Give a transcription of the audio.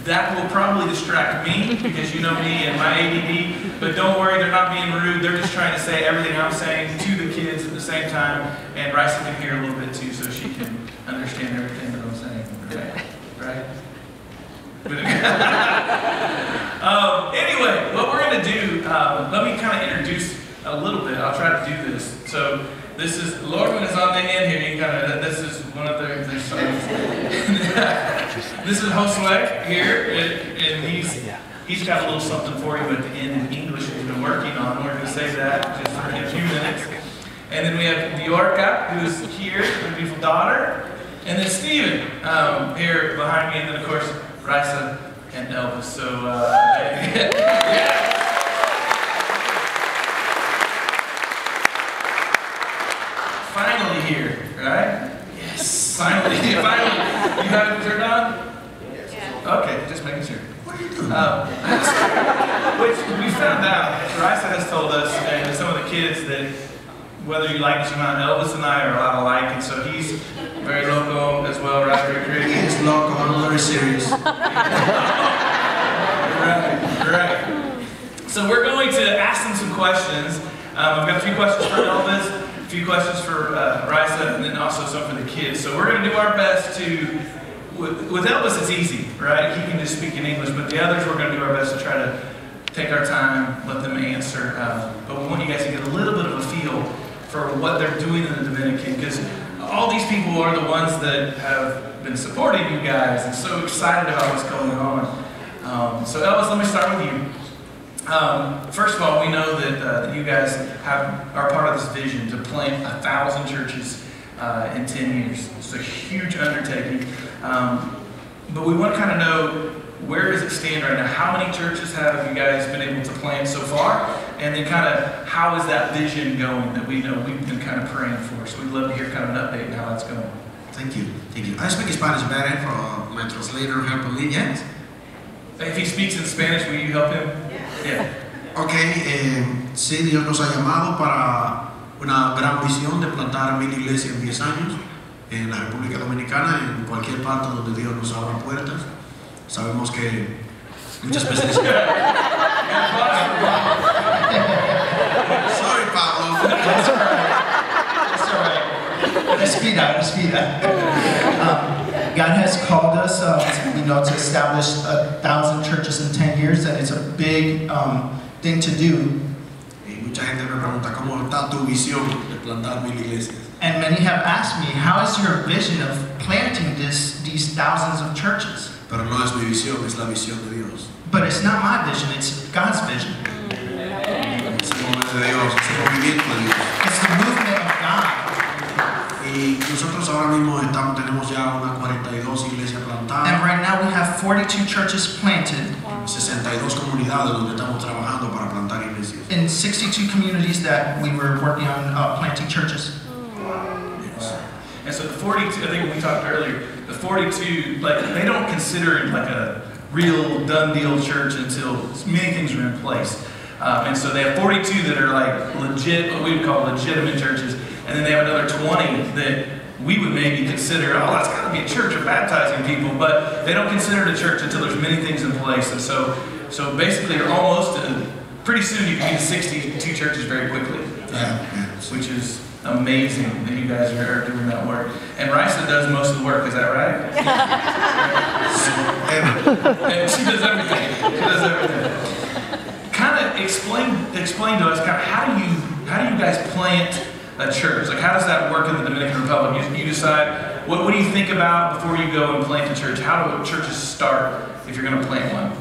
That will probably distract me, because you know me and my ADD, but don't worry, they're not being rude. They're just trying to say everything I'm saying to the kids at the same time, and Rysa can hear a little bit too, so she can understand everything that I'm saying. Right? Anyway, what we're going to do, let me kind of introduce a little bit. I'll try to do this. So this is, Lauren is on the end here. You kind of, this is one of their songs. This is Josue here, and he's got a little something for you at the end in English he's been working on. We're going to say that just for a few minutes. And then we have Diorca, who's here, her beautiful daughter. And then Steven here behind me, and then of course Rysa and Elvis. So, yeah. Finally here, right? Yes. Finally. You have it turned on? Yes. Okay, just making sure. What are you doing? Which we found out, Rysa has told us, and some of the kids, that whether you like us or not, Elvis and I are a lot alike, and so he's very loco as well, right? Very creative. He is loco, I'm very serious. Right. So we're going to ask them some questions. I've got a few questions for Elvis, a few questions for Rysa, and then also some for the kids. So we're going to do our best to, with Elvis it's easy, right? He can just speak in English, but the others we're going to do our best to try to take our time, let them answer. But we want you guys to get a little bit of a feel for what they're doing in the Dominican, because all these people are the ones that have been supporting you guys and so excited about what's going on. So Elvis, let me start with you. First of all, we know that you guys are part of this vision to plant 1,000 churches in 10 years. It's a huge undertaking. But we want to kind of know, where does it stand right now? How many churches have you guys been able to plant so far? And then kind of, how is that vision going that we know we've been kind of praying for? So we'd love to hear kind of an update on how that's going. Thank you. I speak Spanish better for my translator help me, yes? If he speaks in Spanish, will you help him? Yeah. Okay, sí, Dios nos ha llamado para una gran visión de plantar 1000 iglesias en 10 años en la República Dominicana, en cualquier parte donde Dios nos abra puertas. Sabemos que muchas veces... Sorry, Pablo. That's all right. Respira. God has called us, to establish 1,000 churches in 10 years, and it's a big thing to do. Y mucha gente me pregunta, ¿cómo está tu visión de plantar 1000 iglesias? And many have asked me, how is your vision of planting these thousands of churches? Pero no es mi visión, es la visión de Dios. But it's not my vision, it's God's vision. Es el movimiento de Dios, es el movimiento de Dios. It's the movement of God. Y nosotros ahora mismo tenemos ya unas 42 iglesias plantadas. And right now we have 42 churches planted. 62 comunidades donde estamos trabajando para plantar iglesias. In 62 communities that we were working on planting churches. Yes. And so the 42, I think we talked earlier, the 42, like, they don't consider it like a real done deal church until many things are in place. And so they have 42 that are like legit, what we would call legitimate churches, and then they have another 20 that we would maybe consider, oh, that's got to be a church of baptizing people, but they don't consider it a church until there's many things in place. And so basically you're almost, pretty soon you can be to 62 churches very quickly, which is amazing that you guys are doing that work. And Rysa does most of the work, is that right? And she does everything. Kind of explain to us, kind of how do you guys plant a church? Like, how does that work in the Dominican Republic? You decide, what do you think about before you go and plant a church? How do churches start if you're going to plant one?